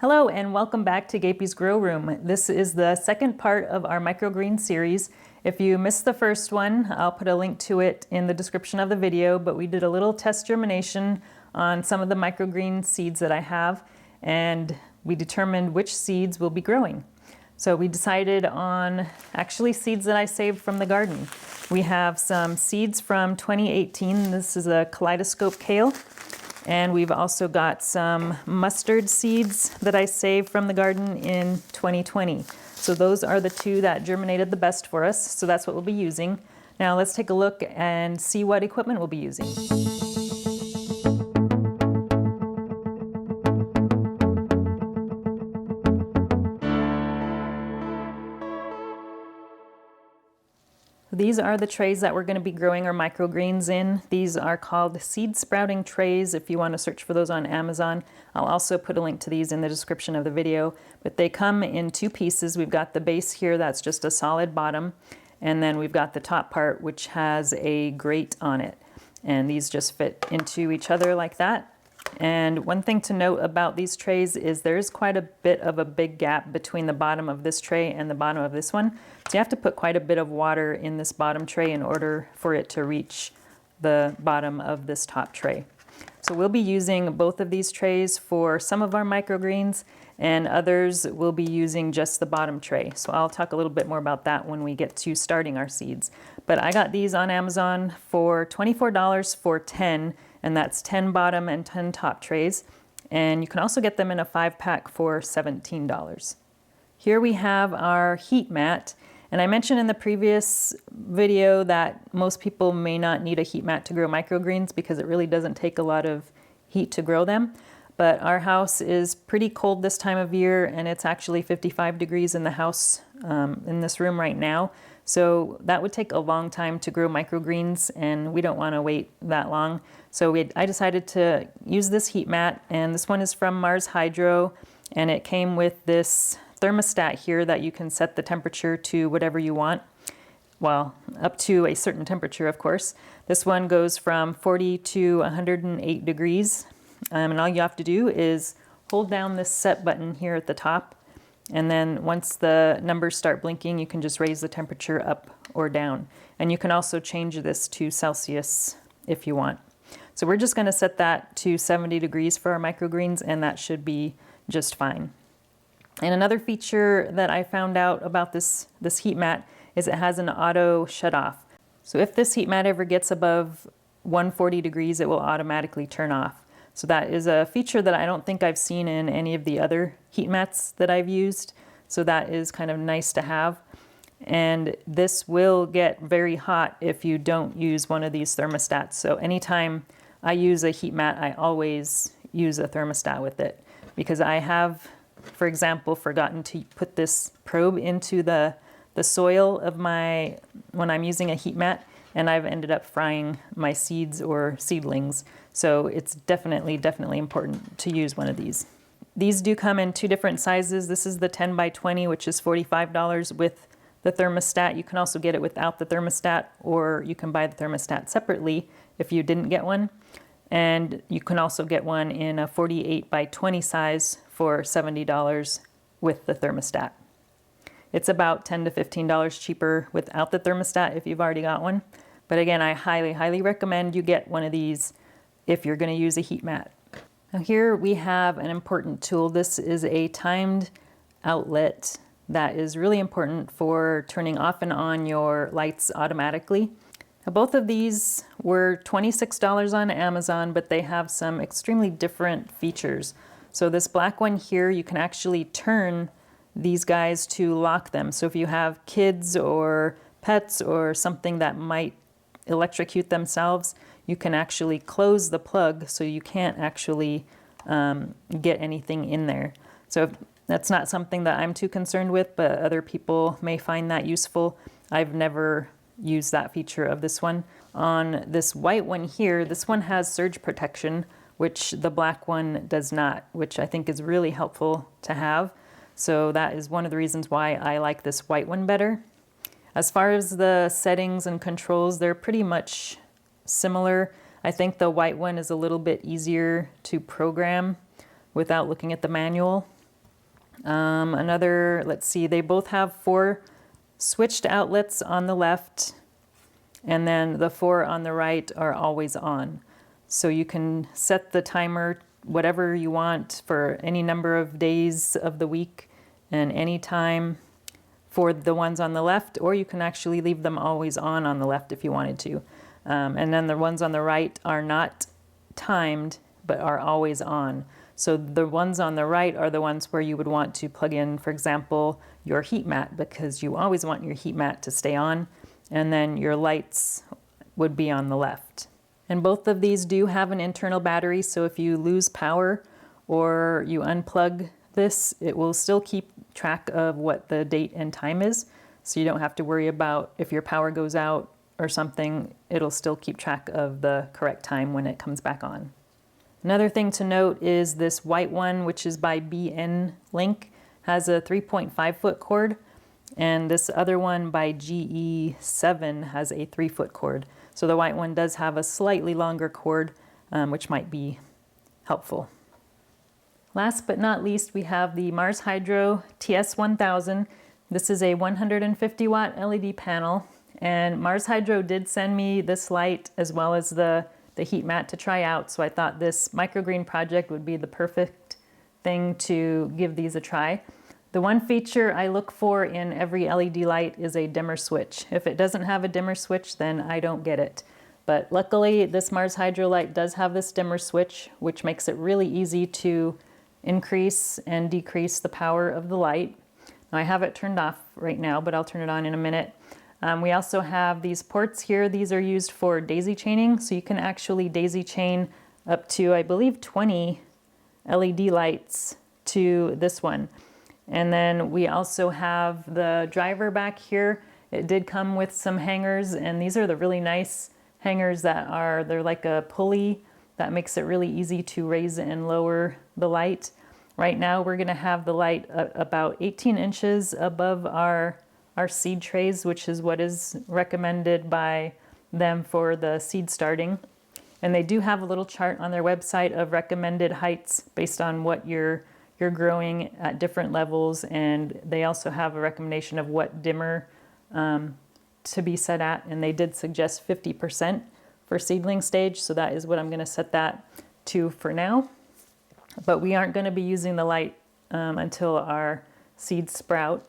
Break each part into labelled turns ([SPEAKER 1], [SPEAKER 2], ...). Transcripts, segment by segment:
[SPEAKER 1] Hello and welcome back to Gapeys Grow Room. This is the second part of our microgreen series. If you missed the first one, I'll put a link to it in the description of the video, but we did a little test germination on some of the microgreen seeds that I have, and we determined which seeds will be growing. So we decided on actually seeds that I saved from the garden. We have some seeds from 2018. This is a kaleidoscope kale. And we've also got some mustard seeds that I saved from the garden in 2020. So those are the two that germinated the best for us. So that's what we'll be using. Now let's take a look and see what equipment we'll be using. These are the trays that we're going to be growing our microgreens in. These are called seed sprouting trays if you want to search for those on Amazon. I'll also put a link to these in the description of the video, but they come in two pieces. We've got the base here that's just a solid bottom, and then we've got the top part which has a grate on it. And these just fit into each other like that. And one thing to note about these trays is there's quite a bit of a big gap between the bottom of this tray and the bottom of this one. So you have to put quite a bit of water in this bottom tray in order for it to reach the bottom of this top tray. So we'll be using both of these trays for some of our microgreens, and others will be using just the bottom tray. So I'll talk a little bit more about that when we get to starting our seeds. But I got these on Amazon for $24 for 10, and that's 10 bottom and 10 top trays. And you can also get them in a 5-pack for $17. Here we have our heat mat. And I mentioned in the previous video that most people may not need a heat mat to grow microgreens because it really doesn't take a lot of heat to grow them. But our house is pretty cold this time of year, and it's actually 55 degrees in the house in this room right now. So that would take a long time to grow microgreens, and we don't want to wait that long. So I decided to use this heat mat, and this one is from Mars Hydro, and it came with this thermostat here that you can set the temperature to whatever you want. Well, up to a certain temperature, of course. This one goes from 40 to 108 degrees. And all you have to do is hold down this set button here at the top. And then once the numbers start blinking, you can just raise the temperature up or down. And you can also change this to Celsius if you want. So we're just going to set that to 70 degrees for our microgreens, and that should be just fine. And another feature that I found out about this heat mat is it has an auto shut off. So if this heat mat ever gets above 140 degrees, it will automatically turn off. So that is a feature that I don't think I've seen in any of the other heat mats that I've used. So that is kind of nice to have. And this will get very hot if you don't use one of these thermostats. So anytime I use a heat mat, I always use a thermostat with it, because I have, for example, forgotten to put this probe into the soil of when I'm using a heat mat, and I've ended up frying my seeds or seedlings. So it's definitely important to use one of these. These do come in two different sizes. This is the 10 by 20, which is $45 with the thermostat. You can also get it without the thermostat, or you can buy the thermostat separately if you didn't get one. And you can also get one in a 48 by 20 size for $70 with the thermostat. It's about $10 to $15 cheaper without the thermostat if you've already got one. But again, I highly recommend you get one of these if you're going to use a heat mat. Now here we have an important tool. This is a timed outlet that is really important for turning off and on your lights automatically. Now, both of these were $26 on Amazon, but they have some extremely different features. So this black one here, you can actually turn these guys to lock them. So if you have kids or pets or something that might electrocute themselves, you can actually close the plug so you can't actually get anything in there. So that's not something that I'm too concerned with, but other people may find that useful. I've never used that feature of this one. On this white one here, this one has surge protection, which the black one does not, which I think is really helpful to have. So that is one of the reasons why I like this white one better. As far as the settings and controls, they're pretty much similar. I think the white one is a little bit easier to program without looking at the manual. Let's see, they both have 4 switched outlets on the left, and then the 4 on the right are always on. So you can set the timer whatever you want for any number of days of the week and any time for the ones on the left, or you can actually leave them always on the left if you wanted to. And then the ones on the right are not timed, but are always on. So the ones on the right are the ones where you would want to plug in, for example, your heat mat, because you always want your heat mat to stay on, and then your lights would be on the left. And both of these do have an internal battery, so if you lose power or you unplug this, it will still keep track of what the date and time is, so you don't have to worry about if your power goes out or something, it'll still keep track of the correct time when it comes back on. Another thing to note is this white one, which is by BN Link, has a 3.5 foot cord, and this other one by GE7 has a 3 foot cord. So the white one does have a slightly longer cord, which might be helpful. Last but not least, we have the Mars Hydro TS1000. This is a 150 watt LED panel, and Mars Hydro did send me this light as well as the heat mat to try out, so I thought this microgreen project would be the perfect thing to give these a try. The one feature I look for in every LED light is a dimmer switch. If it doesn't have a dimmer switch, then I don't get it. But luckily, this Mars Hydro light does have this dimmer switch, which makes it really easy to increase and decrease the power of the light. Now, I have it turned off right now, but I'll turn it on in a minute. We also have these ports here. These are used for daisy chaining, so you can actually daisy chain up to, I believe, 20 LED lights to this one. And then we also have the driver back here. It did come with some hangers, and these are the really nice hangers they're like a pulley that makes it really easy to raise and lower the light. Right now we're gonna have the light about 18 inches above our seed trays, which is what is recommended by them for the seed starting. And they do have a little chart on their website of recommended heights based on what you're growing at different levels, and they also have a recommendation of what dimmer to be set at, and they did suggest 50% for seedling stage, so that is what I'm going to set that to for now. But we aren't going to be using the light until our seeds sprout.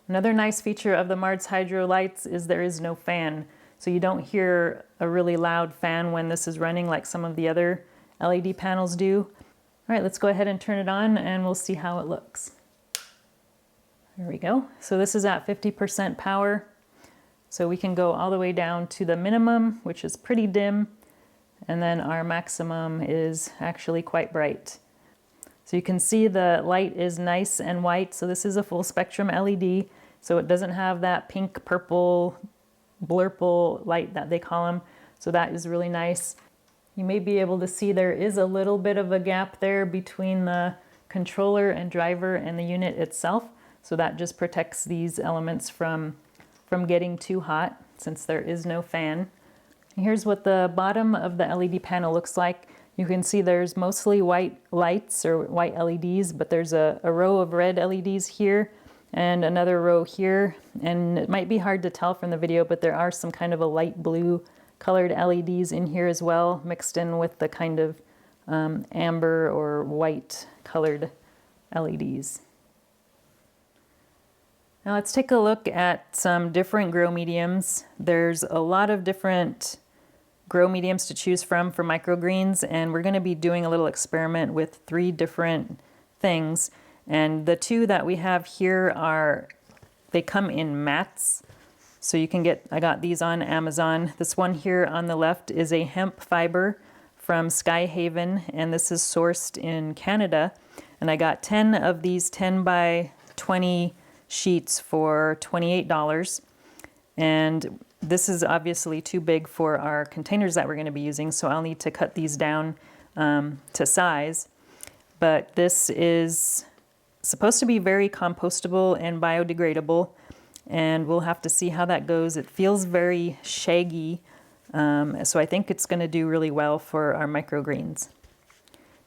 [SPEAKER 1] Another nice feature of the Mars Hydro lights is there is no fan, so you don't hear a really loud fan when this is running like some of the other LED panels do. All right, let's go ahead and turn it on and we'll see how it looks. There we go. So this is at 50% power. So we can go all the way down to the minimum, which is pretty dim, and then our maximum is actually quite bright. So you can see the light is nice and white. So this is a full spectrum LED. So it doesn't have that pink, purple, blurple light that they call them. So that is really nice. You may be able to see there is a little bit of a gap there between the controller and driver and the unit itself. So that just protects these elements from getting too hot since there is no fan. Here's what the bottom of the LED panel looks like. You can see there's mostly white lights or white LEDs, but there's a row of red LEDs here and another row here. And it might be hard to tell from the video, but there are some kind of a light blue colored LEDs in here as well, mixed in with the kind of amber or white colored LEDs. Now let's take a look at some different grow mediums. There's a lot of different grow mediums to choose from for microgreens, and we're going to be doing a little experiment with 3 different things. And the 2 that we have here they come in mats. So you can I got these on Amazon. This one here on the left is a hemp fiber from Skyhaven, and this is sourced in Canada. And I got 10 of these 10 by 20 sheets for $28. And this is obviously too big for our containers that we're going to be using, so I'll need to cut these down to size. But this is supposed to be very compostable and biodegradable, and we'll have to see how that goes. It feels very shaggy, so I think it's going to do really well for our microgreens.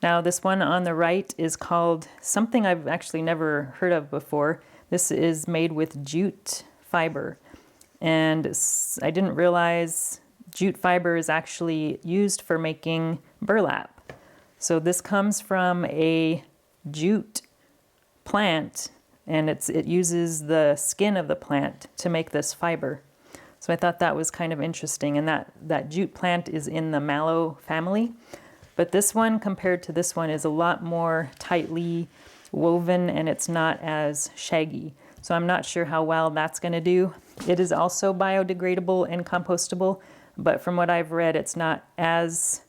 [SPEAKER 1] Now this one on the right is called something I've actually never heard of before. This is made with jute fiber. And I didn't realize jute fiber is actually used for making burlap. So this comes from a jute plant, and it uses the skin of the plant to make this fiber. So I thought that was kind of interesting, and that jute plant is in the mallow family. But this one, compared to this one, is a lot more tightly woven, and it's not as shaggy. So I'm not sure how well that's going to do. It is also biodegradable and compostable, but from what I've read, it's not as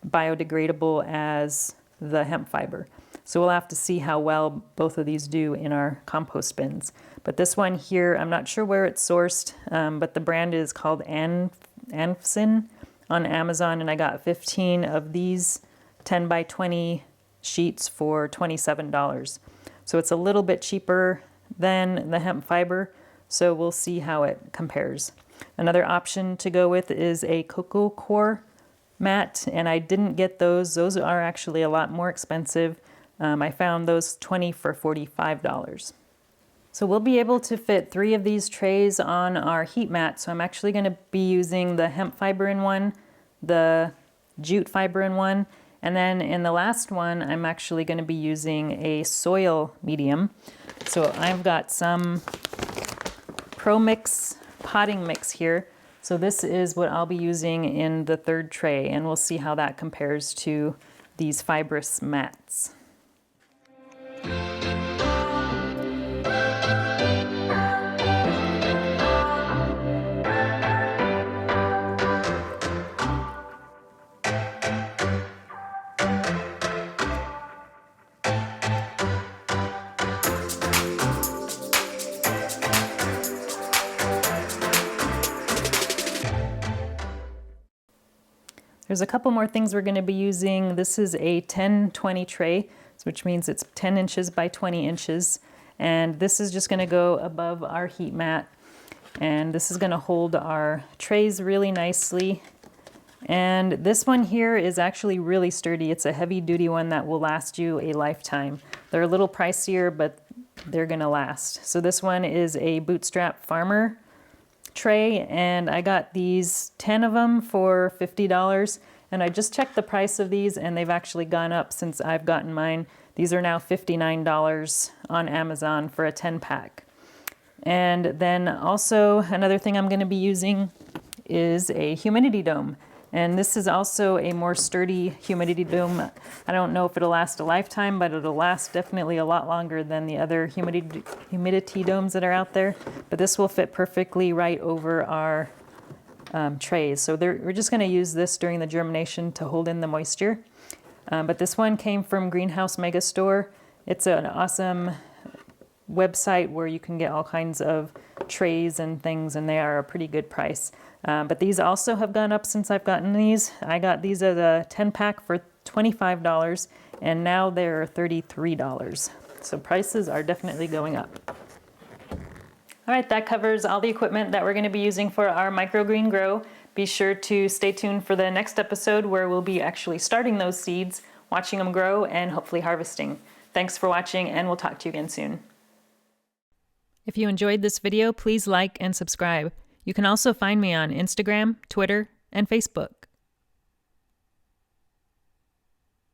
[SPEAKER 1] biodegradable as the hemp fiber. So we'll have to see how well both of these do in our compost bins. But this one here, I'm not sure where it's sourced, but the brand is called Anfsin on Amazon, and I got 15 of these 10 by 20 sheets for $27. So it's a little bit cheaper than the hemp fiber, so we'll see how it compares. Another option to go with is a cocoa core mat, and I didn't get those. Those are actually a lot more expensive. I found those 20 for $45. So we'll be able to fit 3 of these trays on our heat mat. So I'm actually going to be using the hemp fiber in one, the jute fiber in one, and then in the last one, I'm actually going to be using a soil medium. So I've got some Pro Mix potting mix here. So this is what I'll be using in the 3rd tray, and we'll see how that compares to these fibrous mats. There's a couple more things we're going to be using. This is a 10-20 tray, which means it's 10 inches by 20 inches. And this is just going to go above our heat mat. And this is going to hold our trays really nicely. And this one here is actually really sturdy. It's a heavy-duty one that will last you a lifetime. They're a little pricier, but they're going to last. So this one is a Bootstrap Farmer tray, and I got these 10 of them for $50, and I just checked the price of these, and they've actually gone up since I've gotten mine. These are now $59 on Amazon for a 10-pack. And then also another thing I'm going to be using is a humidity dome, and this is also a more sturdy humidity dome. I don't know if it'll last a lifetime, but it'll last definitely a lot longer than the other humidity domes that are out there. But this will fit perfectly right over our trays. So we're just going to use this during the germination to hold in the moisture. But this one came from Greenhouse Megastore. It's an awesome website where you can get all kinds of trays and things, and they are a pretty good price. But these also have gone up since I've gotten these. I got these at a 10-pack for $25, and now they're $33. So prices are definitely going up. All right, that covers all the equipment that we're going to be using for our microgreen grow. Be sure to stay tuned for the next episode where we'll be actually starting those seeds, watching them grow, and hopefully harvesting. Thanks for watching, and we'll talk to you again soon. If you enjoyed this video, please like and subscribe. You can also find me on Instagram, Twitter, and Facebook.